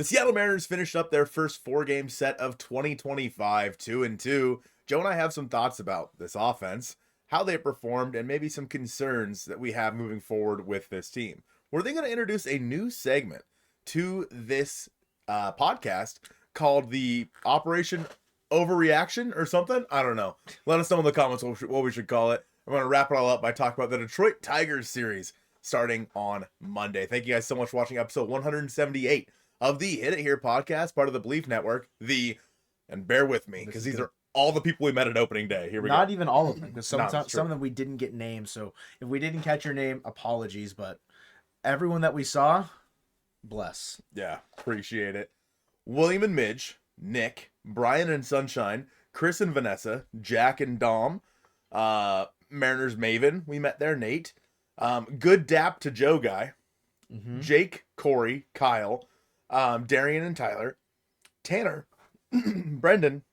The Seattle Mariners finished up their first 4-game set of 2025, 2-2. Joe and I have some thoughts about this offense, how they performed, and maybe some concerns that we have moving forward with this team. We're then going to introduce a new segment to this podcast called the Operation Overreaction or something. I don't know. Let us know in the comments what we should call it. I'm going to wrap it all up by talking about the Detroit Tigers series starting on Monday. Thank you guys so much for watching episode 178 of the Hit It Here podcast, part of the Bleav Network. And bear with me, because these are all the people we met at opening day. Here we go. Not even all of them, because some of them we didn't get names. So if we didn't catch your name, apologies. But everyone that we saw, bless. Yeah, appreciate it. William and Midge, Nick, Brian and Sunshine, Chris and Vanessa, Jack and Dom, Mariners Maven, we met there, Nate. Good Dap to Joe Guy, Jake, Corey, Kyle, Darian and Tyler, Tanner, Brendan,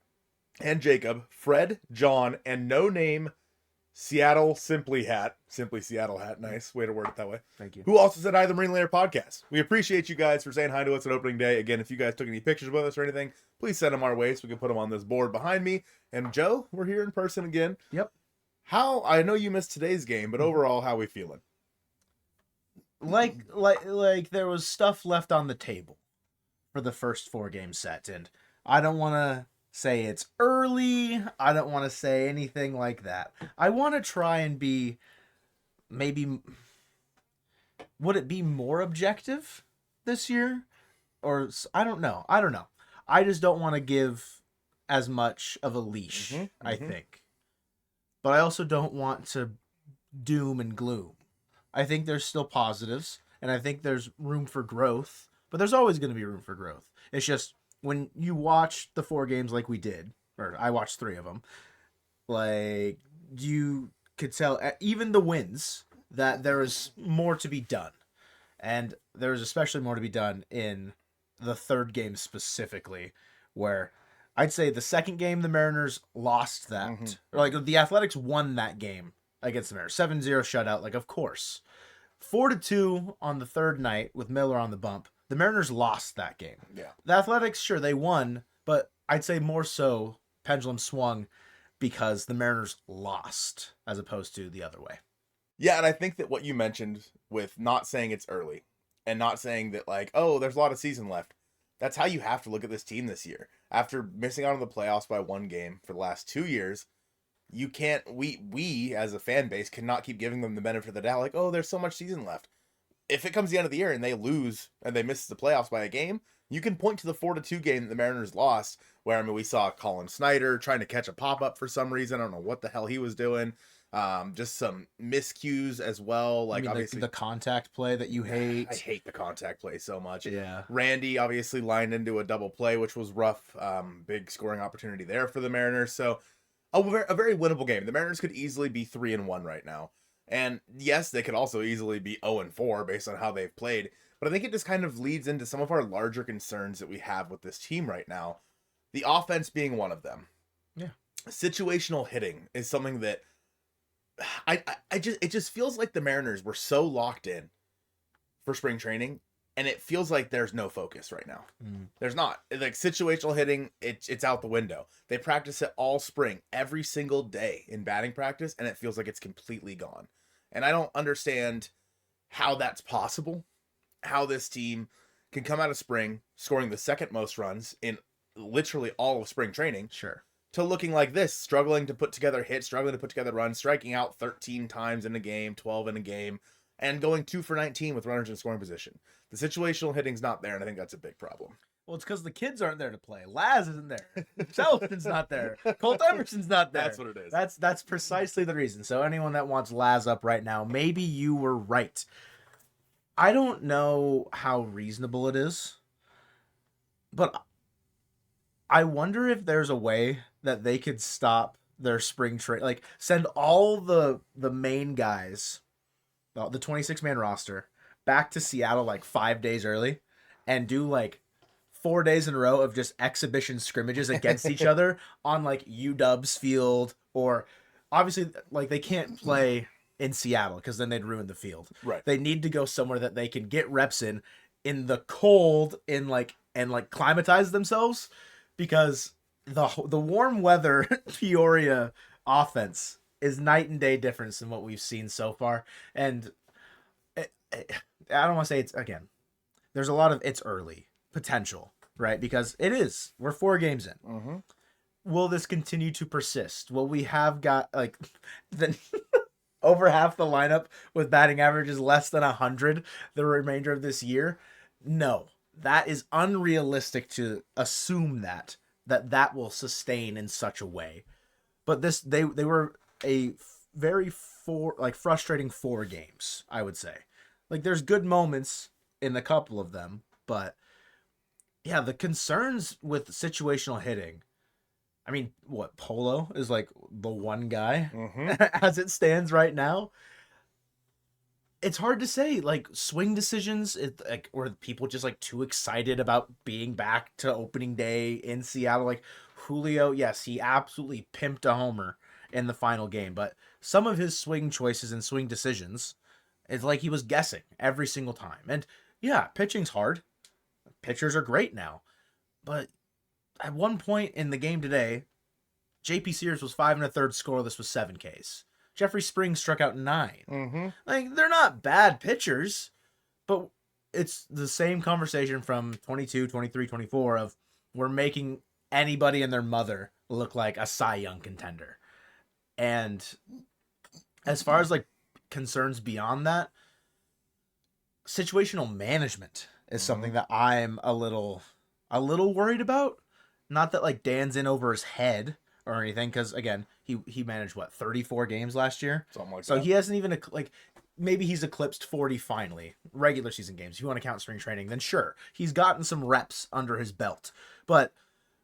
and Jacob, Fred, John, and no name Seattle Simply Seattle Hat. Nice way to word it that way. Thank you. Who also said hi to the Marine Layer podcast. We appreciate you guys for saying hi to us at opening day. Again, if you guys took any pictures with us or anything, please send them our way so we can put them on this board behind me. And Joe, we're here in person again. Yep. I know you missed today's game, but overall, how we feeling? Like there was stuff left on the table for the first 4-game set, and I don't want to say it's early. I don't want to say anything like that. I want to try and be would it be more objective this year? Or I don't know. I just don't want to give as much of a leash, I think. But I also don't want to doom and gloom. I think there's still positives, and I think there's room for growth, but there's always going to be room for growth. It's just when you watch the 4 games like we did, or I watched 3 of them, like you could tell, even the wins, that there is more to be done. And there is especially more to be done in the 3rd game specifically, where I'd say the 2nd game, the Mariners lost that. Or like the Athletics won that game against the Mariners. 7-0 shutout, like of course. 4-2 on the 3rd night with Miller on the bump. The Mariners lost that game. Yeah. The Athletics, sure, they won, but I'd say more so pendulum swung because the Mariners lost as opposed to the other way. Yeah, and I think that what you mentioned with not saying it's early and not saying that, like, oh, there's a lot of season left. That's how you have to look at this team this year. After missing out on the playoffs by 1 game for the last 2 years, you can't, we as a fan base cannot keep giving them the benefit of the doubt, like, oh, there's so much season left. If it comes the end of the year and they lose and they miss the playoffs by a game, you can point to the 4-2 game that the Mariners lost, where, I mean, we saw Colin Snyder trying to catch a pop-up for some reason. I don't know what the hell he was doing. Just some miscues as well. Like, obviously the contact play that you hate. I hate the contact play so much. Yeah. Randy obviously lined into a double play, which was rough. Big scoring opportunity there for the Mariners. So a very winnable game. The Mariners could easily be 3-1 right now. And yes, they could also easily be 0-4 based on how they've played. But I think it just kind of leads into some of our larger concerns that we have with this team right now. The offense being one of them. Yeah. Situational hitting is something that it just feels like the Mariners were so locked in for spring training, and it feels like there's no focus right now. There's not. Like, situational hitting, it's out the window. They practice it all spring, every single day in batting practice, and it feels like it's completely gone. And I don't understand how that's possible, how this team can come out of spring scoring the 2nd most runs in literally all of spring training. Sure. To looking like this, struggling to put together hits, struggling to put together runs, striking out 13 times in a game, 12 in a game, and going 2 for 19 with runners in scoring position. The situational hitting's not there, and I think that's a big problem. Well, it's because the kids aren't there to play. Laz isn't there. Shelton's not there. Colt Emerson's not there. That's what it is. That's precisely the reason. So anyone that wants Laz up right now, maybe you were right. I don't know how reasonable it is, but I wonder if there's a way that they could stop their spring trade, like send all the main guys, the 26-man roster, back to Seattle like 5 days early, and do like 4 days in a row of just exhibition scrimmages against each other on like UW's field, or obviously like they can't play in Seattle because then they'd ruin the field. Right. They need to go somewhere that they can get reps in the cold, in like and like climatize themselves, because the warm weather Peoria offense is night and day difference than what we've seen so far. And I don't want to say it's, again, there's a lot of it's early potential, right? Because it is. We're 4 games in. Mm-hmm. Will this continue to persist? Will we have got like the over half the lineup with batting averages less than 100 the remainder of this year? No, that is unrealistic to assume that will sustain in such a way. But this they were a very frustrating 4 games, I would say. Like, there's good moments in a couple of them, but yeah, the concerns with situational hitting. I mean, what, Polo is like the one guy as it stands right now. It's hard to say, like, swing decisions, or people just like too excited about being back to opening day in Seattle. Like, Julio, yes, he absolutely pimped a homer in the final game, but some of his swing choices and swing decisions, it's like he was guessing every single time. And yeah, pitching's hard. Pitchers are great now, but at one point in the game today, JP Sears was 5 1/3 scoreless with 7 Ks. Jeffrey Springs struck out 9. Mm-hmm. Like, they're not bad pitchers, but it's the same conversation from 22, 23, 24 of we're making anybody and their mother look like a Cy Young contender. And as far as like concerns beyond that, situational management is something that I'm a little worried about. Not that like Dan's in over his head or anything, because again, he managed 34 games last year, Something like that. so he hasn't even like, maybe he's eclipsed 40 finally regular season games. If you want to count spring training, then sure, he's gotten some reps under his belt. But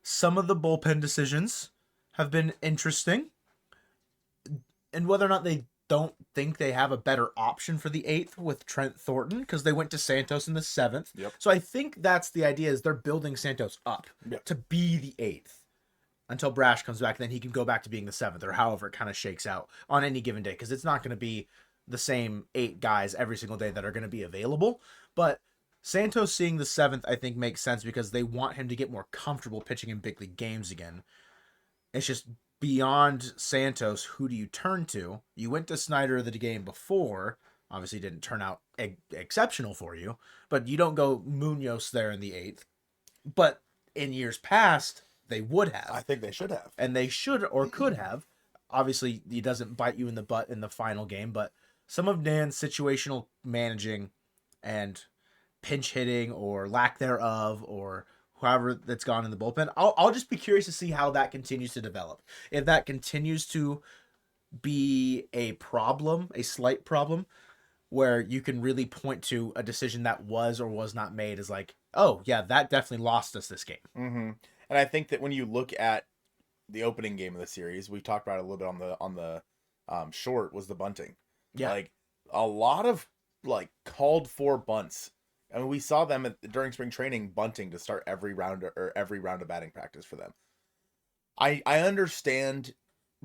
some of the bullpen decisions have been interesting, and whether or not they don't think they have a better option for the 8th with Trent Thornton, because they went to Santos in the 7th. Yep. So I think that's the idea, is they're building Santos up to be the 8th until Brash comes back. Then he can go back to being the 7th, or however it kind of shakes out on any given day, because it's not going to be the same 8 guys every single day that are going to be available. But Santos seeing the 7th, I think, makes sense, because they want him to get more comfortable pitching in big league games again. It's just, beyond Santos, who do you turn to? You went to Snyder the game before. Obviously didn't turn out exceptional for you, but you don't go Munoz there in the 8th. But in years past, they would have. I think they should have. And they should or could have. Obviously, he doesn't bite you in the butt in the final game, but some of Dan's situational managing and pinch hitting, or lack thereof, or however that's gone in the bullpen, I'll just be curious to see how that continues to develop. If that continues to be a problem, a slight problem, where you can really point to a decision that was or was not made as like, oh yeah, that definitely lost us this game. Mm-hmm. And I think that when you look at the opening game of the series, we talked about it a little bit on the short, was the bunting. Yeah. Like, a lot of like called for bunts. I mean, we saw them during spring training bunting to start every round of batting practice for them. I understand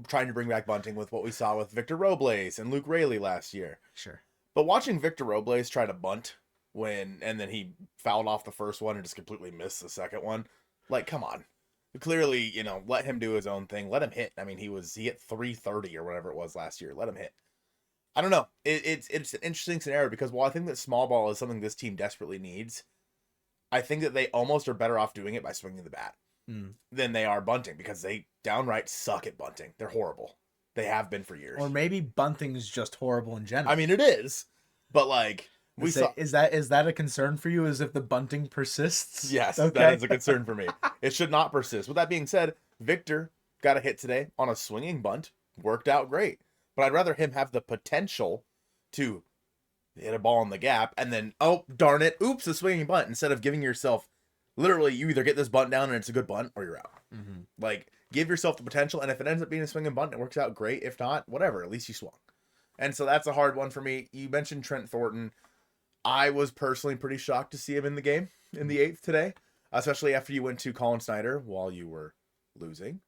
trying to bring back bunting with what we saw with Victor Robles and Luke Raley last year. Sure. But watching Victor Robles try to bunt and then he fouled off the first one and just completely missed the second one. Like, come on. Clearly, let him do his own thing. Let him hit. I mean, he hit 330 or whatever it was last year. Let him hit. I don't know. It's an interesting scenario, because while I think that small ball is something this team desperately needs, I think that they almost are better off doing it by swinging the bat than they are bunting, because they downright suck at bunting. They're horrible. They have been for years. Or maybe bunting is just horrible in general. I mean, it is, but like is that a concern for you? As if the bunting persists? Yes, okay. That is a concern for me. It should not persist. With that being said, Victor got a hit today on a swinging bunt. Worked out great. But I'd rather him have the potential to hit a ball in the gap and then, oh, darn it, oops, a swinging bunt, instead of giving yourself, literally, you either get this bunt down and it's a good bunt, or you're out. Mm-hmm. Like, give yourself the potential, and if it ends up being a swinging bunt, it works out great. If not, whatever, at least you swung. And so that's a hard one for me. You mentioned Trent Thornton. I was personally pretty shocked to see him in the game in the 8th today, especially after you went to Colin Snyder while you were losing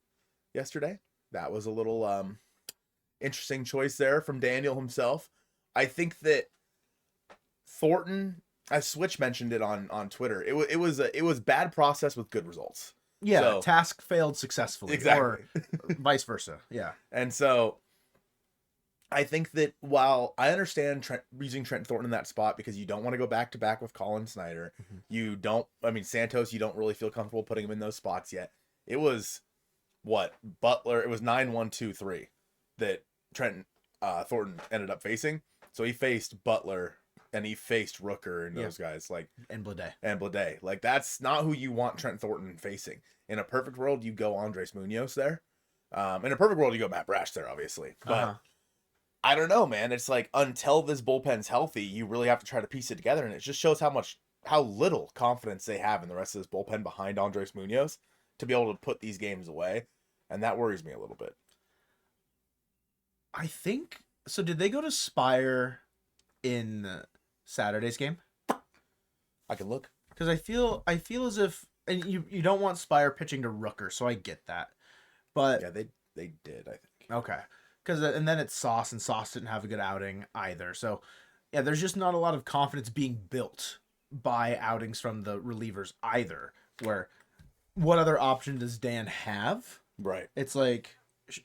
yesterday. That was a little interesting choice there from Daniel himself. I think that Thornton, as Switch mentioned it on Twitter, it was bad process with good results. Yeah, So, task failed successfully, exactly. or vice versa. Yeah, And so I think that while I understand using Trent Thornton in that spot because you don't want to go back to back with Colin Snyder, you don't. I mean Santos, you don't really feel comfortable putting him in those spots yet. It was what Butler. It was 9-1-2-3 that Trent Thornton ended up facing. So he faced Butler and he faced Rooker and those guys and Bleav. Like that's not who you want Trent Thornton facing. In a perfect world, you go Andres Munoz there. In a perfect world, you go Matt Brash there, obviously. But I don't know, man. It's like until this bullpen's healthy, you really have to try to piece it together, and it just shows how little confidence they have in the rest of this bullpen behind Andres Munoz to be able to put these games away, and that worries me a little bit. I think so. Did they go to Spire in Saturday's game? I can look because I feel as if, and you don't want Spire pitching to Rooker, so I get that. But yeah, they did. I think okay. Because and then it's Sauce, and Sauce didn't have a good outing either. So, yeah, there's just not a lot of confidence being built by outings from the relievers either. Where, what other option does Dan have? Right. It's like,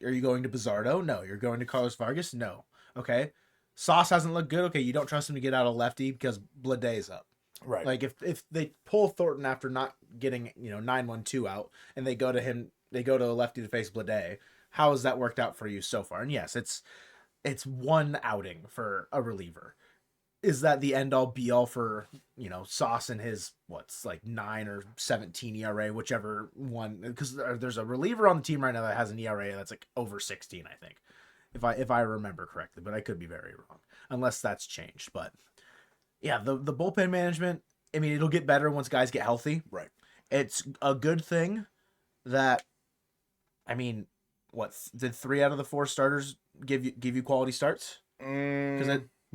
are you going to Bizardo? No. You're going to Carlos Vargas? No. Okay. Sauce hasn't looked good. Okay, you don't trust him to get out of lefty because Bleav's up. Right. Like if they pull Thornton after not getting 9-1-2 out, and they go to a lefty to face Bleav. How has that worked out for you so far? And yes, it's one outing for a reliever. Is that the end all be all for, Sauce and his, 9 or 17 ERA, whichever one, because there's a reliever on the team right now that has an ERA that's like over 16, I think, if I remember correctly, but I could be very wrong unless that's changed. But yeah, the bullpen management, I mean, it'll get better once guys get healthy. Right. It's a good thing that, I mean, did 3 out of the 4 starters give you quality starts?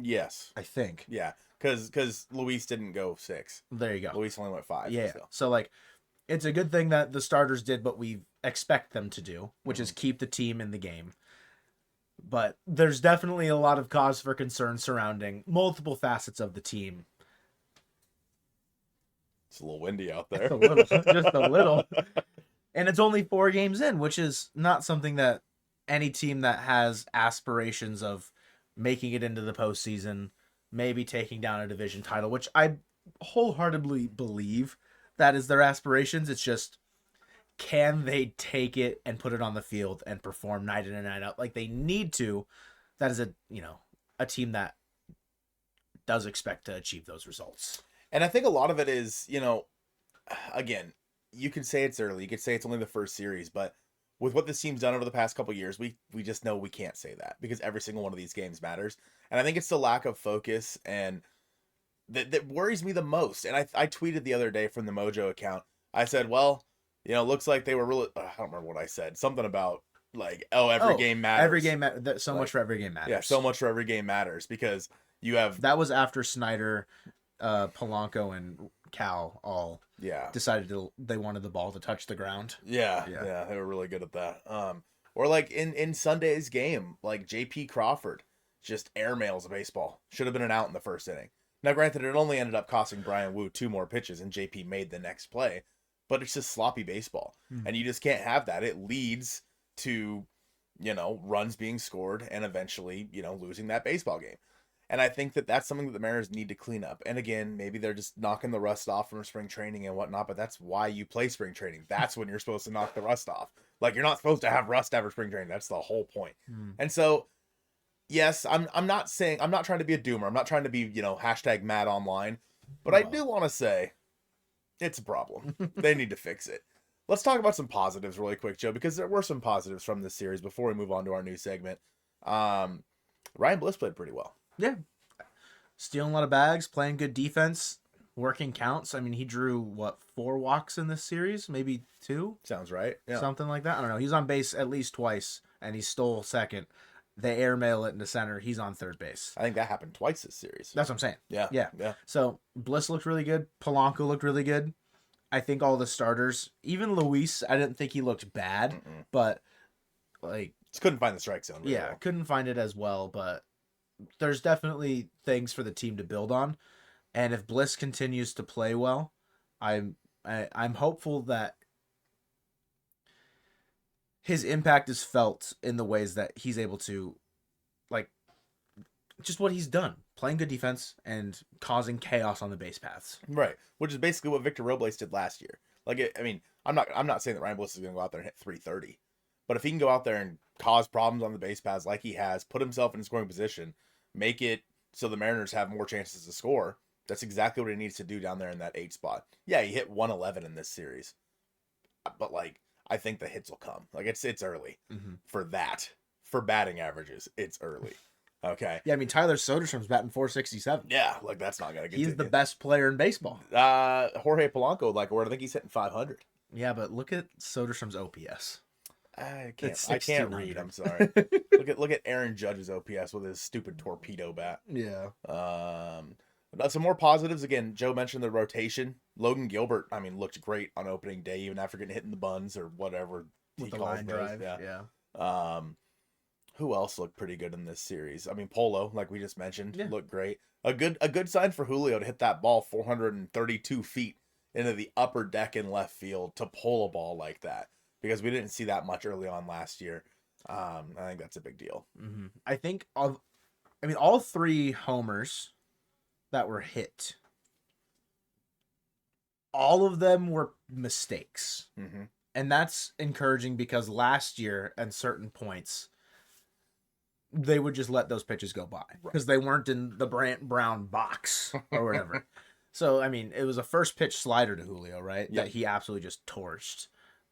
Yes, I think. Yeah, because Luis didn't go 6. There you go. Luis only went 5. Yeah. So it's a good thing that the starters did what we expect them to do, which is keep the team in the game. But there's definitely a lot of cause for concern surrounding multiple facets of the team. It's a little windy out there. Just a little. And it's only 4 games in, which is not something that any team that has aspirations of making it into the postseason, maybe taking down a division title, which I wholeheartedly believe that is their aspirations. It's just, can they take it and put it on the field and perform night in and night out like they need to? That is a team that does expect to achieve those results. And I think a lot of it is, again, you can say it's early. You could say it's only the first series, but with what this team's done over the past couple of years, we just know we can't say that because every single one of these games matters. And I think it's the lack of focus and that worries me the most. And I tweeted the other day from the Mojo account. I said, well, looks like they were really, I don't remember what I said. Something about every game matters. Every game matters. So much for every game matters. Yeah, so much for every game matters because you have. That was after Snyder, Polanco, and Cal all decided they wanted the ball to touch the ground. Yeah, they were really good at that. Or like in Sunday's game, like JP Crawford just airmails a baseball. Should have been an out in the first inning. Now, granted, it only ended up costing Brian Wu 2 more pitches, and JP made the next play. But it's just sloppy baseball, and you just can't have that. It leads to, runs being scored and eventually, losing that baseball game. And I think that that's something that the Mariners need to clean up. And again, maybe they're just knocking the rust off from spring training and whatnot, but that's why you play spring training. That's when you're supposed to knock the rust off. Like, you're not supposed to have rust after spring training. That's the whole point. And so, yes, I'm not trying to be a doomer. I'm not trying to be, hashtag mad online. But I do want to say it's a problem. They need to fix it. Let's talk about some positives really quick, Joe, because there were some positives from this series before we move on to our new segment. Ryan Bleav played pretty well. Yeah. Stealing a lot of bags, playing good defense, working counts. I mean, he drew, 4 walks in this series? Maybe 2? Sounds right. Yeah. Something like that. I don't know. He's on base at least twice, and he stole second. They airmail it into center. He's on third base. I think that happened twice this series. That's what I'm saying. Yeah. So Bleav looked really good. Polanco looked really good. I think all the starters, even Luis, I didn't think he looked bad, but just couldn't find the strike zone. Really well. Couldn't find it as well, but there's definitely things for the team to build on. And if Bliss continues to play well, I'm hopeful that his impact is felt in the ways that he's able to, like, just what he's done, playing good defense and causing chaos on the base paths. Right, which is basically what Victor Robles did last year. I mean, I'm not saying that Ryan Bliss is going to go out there and hit 330, but if he can go out there and cause problems on the base paths like he has, put himself in a scoring position, make it so the Mariners have more chances to score, that's exactly what he needs to do down there in that 8 spot. Yeah, he hit 111 in this series, but like, I think the hits will come. Like, it's early for that. For batting averages, it's early. Okay. Yeah, I mean, Tyler Soderstrom's batting 467. Yeah, like, that's not gonna continue. He's the best player in baseball. Jorge Polanco, like, where I think he's hitting 500. Yeah, but look at Soderstrom's OPS. I can't read. I'm sorry. look at Aaron Judge's OPS with his stupid torpedo bat. Yeah. Some more positives. Again, Joe mentioned the rotation. Logan Gilbert, I mean, looked great on opening day, even after getting hit in the buns or whatever With the line drive. Yeah. Who else looked pretty good in this series? I mean, Polo, like we just mentioned, looked great. A good sign for Julio to hit that ball 432 feet into the upper deck in left field to pull a ball like that, because we didn't see that much early on last year. I think that's a big deal. Mm-hmm. I think all 3 homers that were hit, all of them were mistakes. Mm-hmm. And that's encouraging, because last year at certain points, they would just let those pitches go by because they weren't in the Brant Brown box or whatever. So, I mean, it was a first pitch slider to Julio, right? Yep. That he absolutely just torched.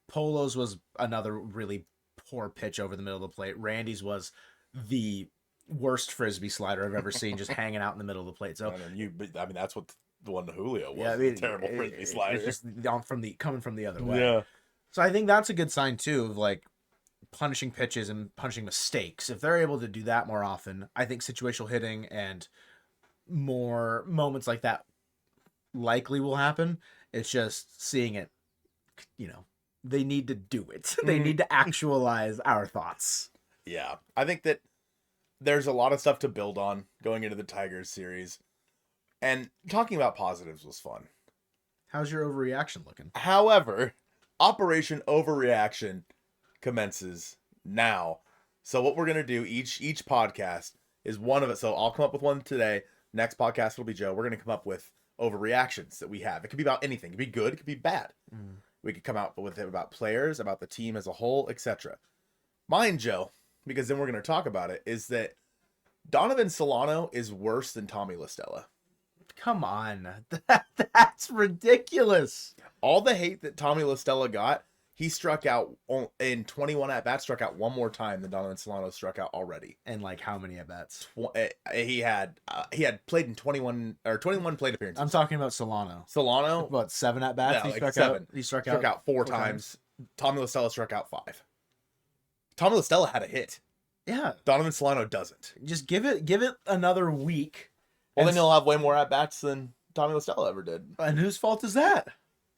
Polo's was another really poor pitch over the middle of the plate. Randy's was the worst frisbee slider I've ever seen, just hanging out in the middle of the plate. So, I mean, that's what the one to Julio was. Yeah, I mean, terrible frisbee slider. It's just coming from the other way. Yeah. So I think that's a good sign too, of like punishing pitches and punishing mistakes. If they're able to do that more often, I think situational hitting and more moments like that likely will happen. It's just seeing it, they need to do it. They need to actualize our thoughts. Yeah. I think that there's a lot of stuff to build on going into the Tigers series. And talking about positives was fun. How's your overreaction looking? However, Operation Overreaction commences now. So what we're going to do each podcast is one of it. So I'll come up with one today. Next podcast will be Joe. We're going to come up with overreactions that we have. It could be about anything. It could be good. It could be bad. We could come out with it about players, about the team as a whole, etc. Mine, Joe, because then we're going to talk about it, is that Donovan Solano is worse than Tommy La Stella. Come on. That's ridiculous. All the hate that Tommy La Stella got, he struck out in 21 at-bats, struck out one more time than Donovan Solano struck out already. And like how many at-bats? He had played in 21 plate appearances. I'm talking about Solano. What, 7 at-bats? Yeah, like 7. He struck out four times. Tommy La Stella struck out 5. Tommy La Stella had a hit. Yeah. Donovan Solano doesn't. Just give it another week. Well, then he'll have way more at-bats than Tommy La Stella ever did. And whose fault is that?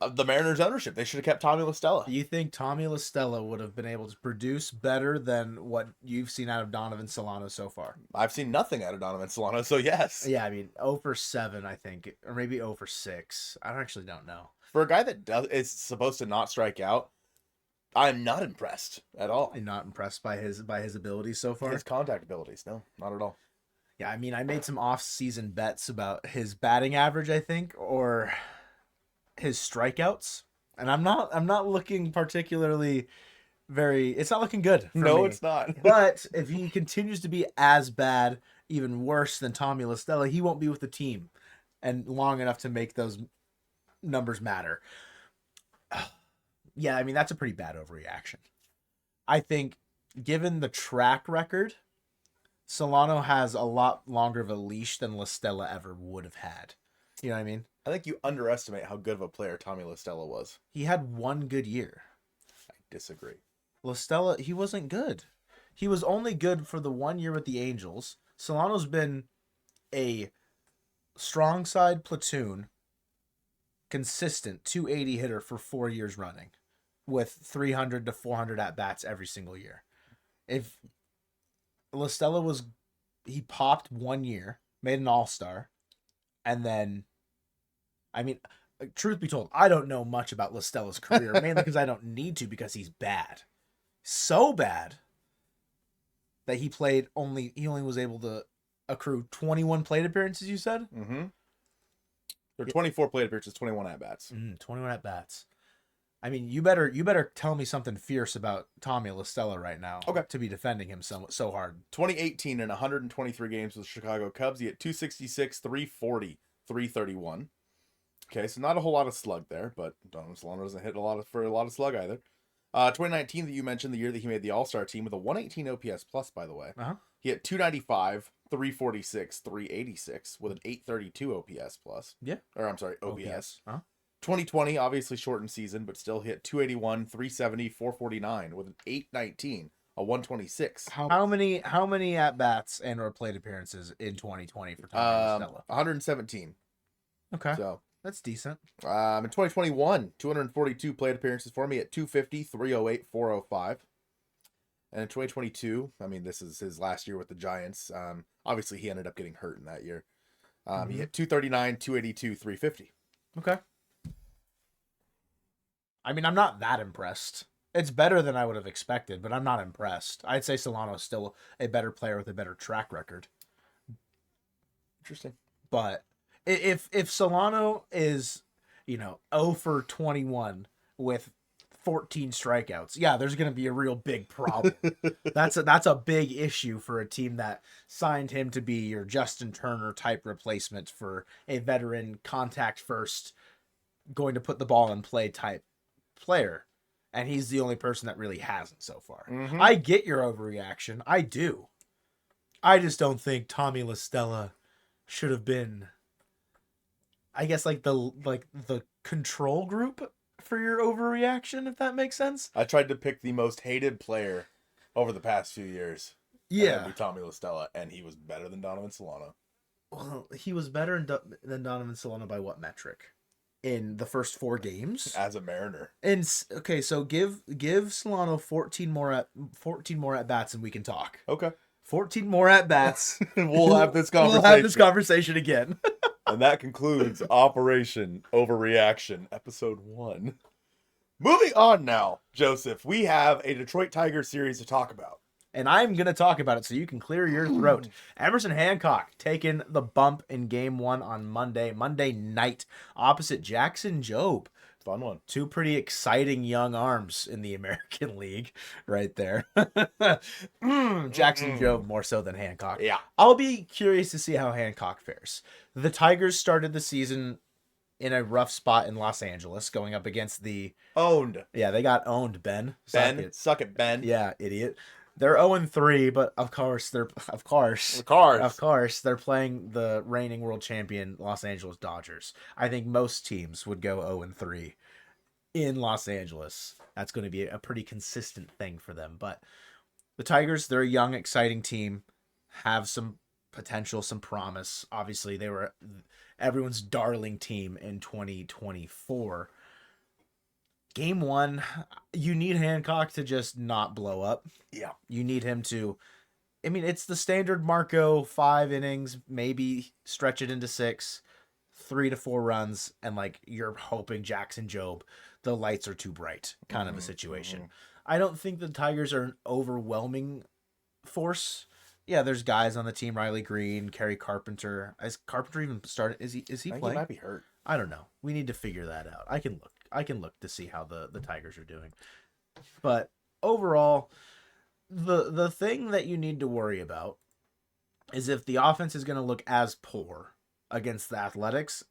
The Mariners' ownership. They should have kept Tommy La Stella. Do you think Tommy La Stella would have been able to produce better than what you've seen out of Donovan Solano so far? I've seen nothing out of Donovan Solano, so yes. Yeah, I mean, 0 for 7, I think, or maybe 0 for 6. I actually don't know. For a guy that is supposed to not strike out, I'm not impressed at all. I'm not impressed by his abilities so far. His contact abilities, no, not at all. Yeah, I mean, I made some off-season bets about his batting average, I think, or his strikeouts, and I'm not looking particularly very. It's not looking good. No, me. It's not. But if he continues to be as bad, even worse than Tommy La Stella, he won't be with the team and long enough to make those numbers matter. Yeah, I mean, that's a pretty bad overreaction. I think, given the track record, Solano has a lot longer of a leash than La Stella ever would have had. You know what I mean? I think you underestimate how good of a player Tommy La Stella was. He had one good year. I disagree. La Stella, he wasn't good. He was only good for the 1 year with the Angels. Solano's been a strong side platoon, consistent 280 hitter for 4 years running, with 300 to 400 at-bats every single year. If La Stella he popped 1 year, made an all-star, and then I mean, truth be told, I don't know much about Listella's career, mainly because I don't need to, because he's bad. So bad that he only was able to accrue 21 plate appearances, you said? Mm-hmm. There are 24 plate appearances, 21 at-bats. 21 at-bats. I mean, you better tell me something fierce about Tommy LaStella right now. Okay. To be defending him so hard. 2018 in 123 games with the Chicago Cubs, he hit 266, 340, 331. Okay, so not a whole lot of slug there, but Donovan Solano doesn't hit a lot of slug either. 2019 that you mentioned, the year that he made the All-Star team with a 118 OPS plus, by the way. Uh-huh. He hit 295, 346, 386 with an 832 OPS plus. Yeah. Or I'm sorry, OPS. Uh-huh. 2020, obviously shortened season, but still hit 281, 370, 449 with an 819, a 126. How many at-bats and or plate appearances in 2020 for Tommy LaStella? 117. Okay. So that's decent. in 2021, 242 plate appearances for me at 250, 308, 405. And in 2022, I mean, this is his last year with the Giants. Obviously, he ended up getting hurt in that year. He hit 239, 282, 350. Okay. I mean, I'm not that impressed. It's better than I would have expected, but I'm not impressed. I'd say Solano's still a better player with a better track record. Interesting. But if Solano is, 0 for 21 with 14 strikeouts, yeah, there's going to be a real big problem. That's a big issue for a team that signed him to be your Justin Turner type replacement for a veteran contact first, going to put the ball in play type player. And he's the only person that really hasn't so far. Mm-hmm. I get your overreaction. I do. I just don't think Tommy LaStella should have been, I guess, like the control group for your overreaction, if that makes sense. I tried to pick the most hated player over the past few years. Yeah. That'd be Tommy LaStella, and he was better than Donovan Solano. Well, he was better than Donovan Solano by what metric? In the first 4 games as a Mariner. And okay, so give Solano 14 more at bats and we can talk. Okay. 14 more at bats. We'll have this conversation. We'll have this conversation again. And that concludes Operation Overreaction, Episode 1. Moving on now, Joseph, we have a Detroit Tigers series to talk about. And I'm going to talk about it so you can clear your throat. Emerson Hancock taking the bump in Game 1 on Monday night, opposite Jackson Jobe. Fun one. 2 pretty exciting young arms in the American League right there. Jackson Jobe more so than Hancock. Yeah. I'll be curious to see how Hancock fares. The Tigers started the season in a rough spot in Los Angeles, going up against the... Owned. Yeah, they got owned, Ben. Suck it, Ben. Yeah, idiot. They're 0-3, but of course they're playing the reigning world champion Los Angeles Dodgers. I think most teams would go 0-3 in Los Angeles. That's going to be a pretty consistent thing for them. But the Tigers, they're a young, exciting team, have some potential, some promise. Obviously, they were everyone's darling team in 2024. Game 1, you need Hancock to just not blow up. Yeah. You need him to... I mean, it's the standard Marco 5 innings, maybe stretch it into 6, 3 to 4 runs, and you're hoping Jackson Jobe, the lights are too bright kind of a situation. I don't think the Tigers are an overwhelming force. Yeah, there's guys on the team, Riley Green, Kerry Carpenter. Is Carpenter even started? Is he playing? He might be hurt. I don't know. We need to figure that out. I can look to see how the Tigers are doing. But overall, the thing that you need to worry about is if the offense is going to look as poor against the Athletics.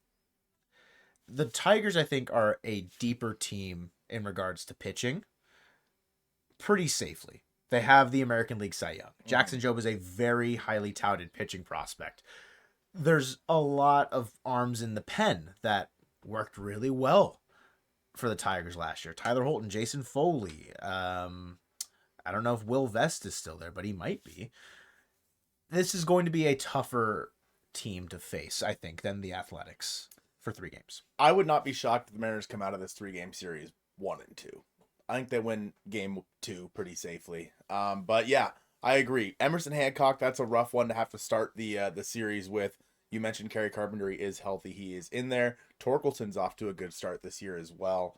The Tigers, I think, are a deeper team in regards to pitching pretty safely. They have the American League Cy Young. Jackson Jobe is a very highly touted pitching prospect. There's a lot of arms in the pen that worked really well for the Tigers last year. Tyler Holton, Jason Foley. I don't know if Will Vest is still there, but he might be. This is going to be a tougher team to face, I think, than the Athletics for 3 games. I would not be shocked if the Mariners come out of this 3-game series 1-2. I think they win Game 2 pretty safely. But yeah, I agree. Emerson Hancock, that's a rough one to have to start the series with. You mentioned Kerry Carpenter is healthy. He is in there. Torkelson's off to a good start this year as well.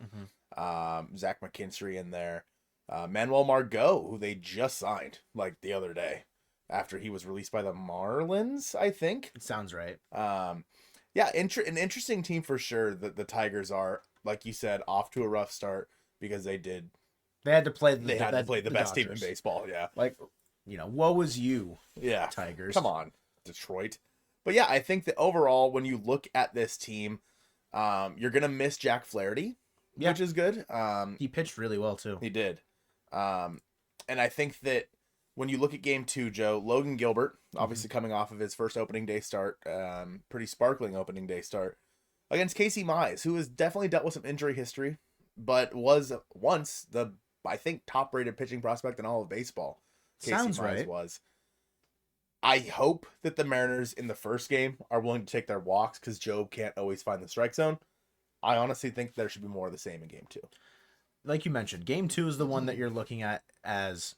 Zach McKinstry in there. Manuel Margot, who they just signed like the other day after he was released by the Marlins, I think. It sounds right. Yeah, an interesting team for sure. That the Tigers are, like you said, off to a rough start because they had to play the best team in Dodgers. baseball. Yeah, Like, woe was you, yeah. Tigers. Come on, Detroit. But yeah, I think that overall, when you look at this team, you're gonna miss Jack Flaherty, which is good. He pitched really well too. He did. And I think that when you look at game 2, Joe, Logan Gilbert, obviously coming off of his first opening day start, pretty sparkling opening day start, against Casey Mize, who has definitely dealt with some injury history, but was once the, I think, top-rated pitching prospect in all of baseball. Sounds Casey Mize right. was. I hope that the Mariners in the first game are willing to take their walks because Job can't always find the strike zone. I honestly think there should be more of the same in game 2. Like you mentioned, game 2 is the one that you're looking at as,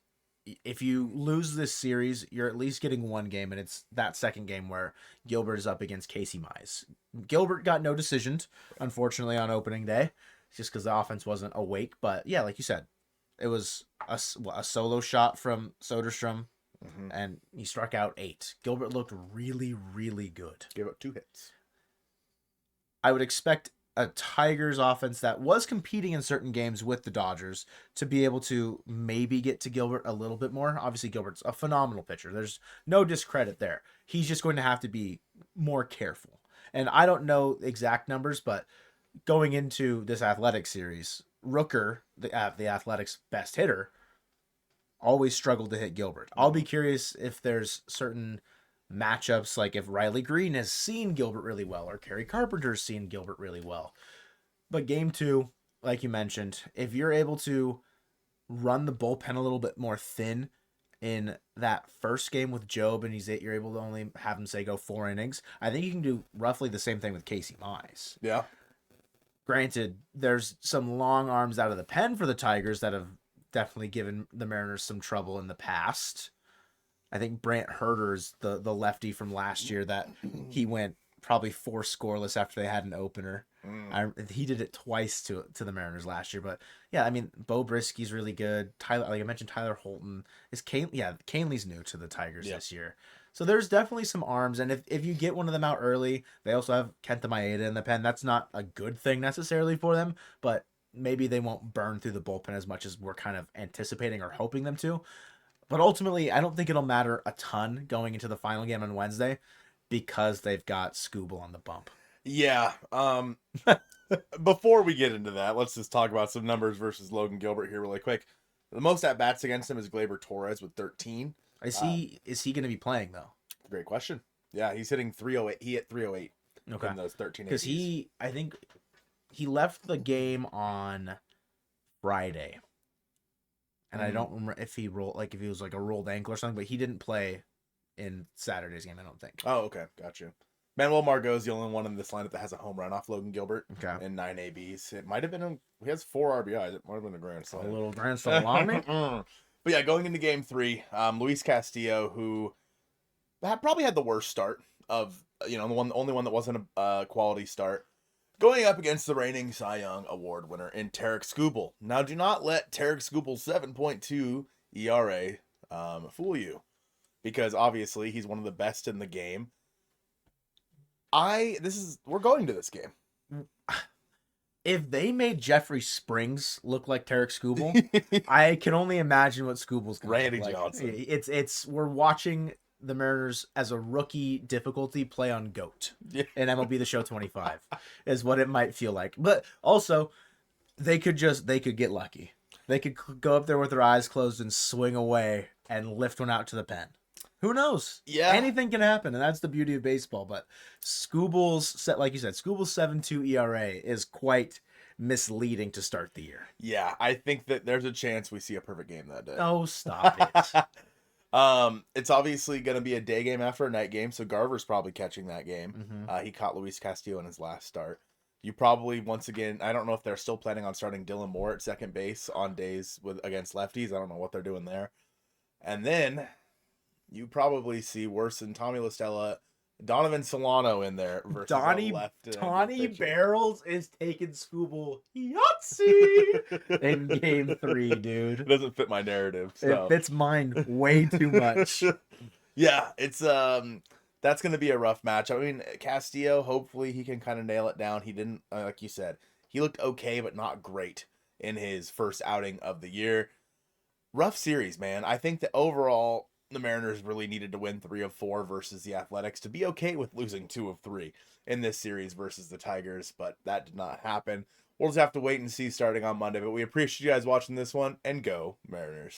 if you lose this series, you're at least getting one game, and it's that second game where Gilbert is up against Casey Mize. Gilbert got no decision, unfortunately, on opening day, just because the offense wasn't awake. But yeah, like you said, it was a solo shot from Soderstrom, and he struck out 8. Gilbert looked really, really good. Give up 2 hits. I would expect a Tigers offense that was competing in certain games with the Dodgers to be able to maybe get to Gilbert a little bit more. Obviously, Gilbert's a phenomenal pitcher. There's no discredit there. He's just going to have to be more careful. And I don't know exact numbers, but going into this Athletic series, Rooker, the Athletics' best hitter, always struggled to hit Gilbert. I'll be curious if there's certain matchups, like if Riley Green has seen Gilbert really well or Kerry Carpenter's seen Gilbert really well. But game 2, like you mentioned, if you're able to run the bullpen a little bit more thin in that first game with Job, and you're able to only have him, say, go 4 innings, I think you can do roughly the same thing with Casey Mize. Yeah. Granted, there's some long arms out of the pen for the Tigers that have definitely given the Mariners some trouble in the past. I think Brant Herter's the lefty from last year that he went probably 4 scoreless after they had an opener. He did it twice to the Mariners last year. But yeah, I mean, Bo Brisky's really good. Tyler, like I mentioned, Tyler Holton is Canley's new to the Tigers this year. So there's definitely some arms, and if you get one of them out early, they also have Kenta Maeda in the pen. That's not a good thing necessarily for them, but maybe they won't burn through the bullpen as much as we're kind of anticipating or hoping them to. But ultimately, I don't think it'll matter a ton going into the final game on Wednesday because they've got Skubal on the bump. Yeah. Before we get into that, let's just talk about some numbers versus Logan Gilbert here really quick. The most at-bats against him is Gleyber Torres with 13. Is he going to be playing, though? Great question. Yeah, he's hitting 308. He hit 308 okay. in those 13 because I think he left the game on Friday. And I don't remember if he was like a rolled ankle or something, but he didn't play in Saturday's game, I don't think. Oh, okay. Gotcha. Manuel Margot is the only one in this lineup that has a home run off Logan Gilbert. Okay. And 9 ABs. It might have been he has 4 RBIs. It might have been a grand slam. A little grand slam on me. But yeah, going into game 3, Luis Castillo, who probably had the worst start of, the only one that wasn't a quality start, going up against the reigning Cy Young Award winner in Tarek Skubal. Now, do not let Tarek Skubal's 7.2 ERA fool you, because obviously he's one of the best in the game. We're going to this game. If they made Jeffrey Springs look like Tarek Skubal, I can only imagine what Skubal's going to Randy look like. Johnson. We're watching the Mariners as a rookie difficulty play on GOAT in MLB The Show 25 is what it might feel like. But also, they could get lucky. They could go up there with their eyes closed and swing away and lift one out to the pen. Who knows? Yeah. Anything can happen, and that's the beauty of baseball. But Skubal's, like you said, Skubal's 7.2 ERA is quite misleading to start the year. Yeah, I think that there's a chance we see a perfect game that day. Oh, stop it. It's obviously going to be a day game after a night game, so Garver's probably catching that game. He caught Luis Castillo in his last start. You probably, once again, I don't know if they're still planning on starting Dylan Moore at second base on days against lefties. I don't know what they're doing there. And then you probably see worse than Tommy La Stella, Donovan Solano in there versus Donnie a left-handed Donnie pitcher. Barrels is taking Scooble Yahtzee in game 3, dude. It doesn't fit my narrative. So. It fits mine way too much. Yeah, it's that's gonna be a rough match. I mean, Castillo, hopefully he can kind of nail it down. He didn't, like you said, he looked okay, but not great in his first outing of the year. Rough series, man. I think that overall the Mariners really needed to win 3 of 4 versus the Athletics to be okay with losing 2 of 3 in this series versus the Tigers, but that did not happen. We'll just have to wait and see starting on Monday. But we appreciate you guys watching this one, and go Mariners.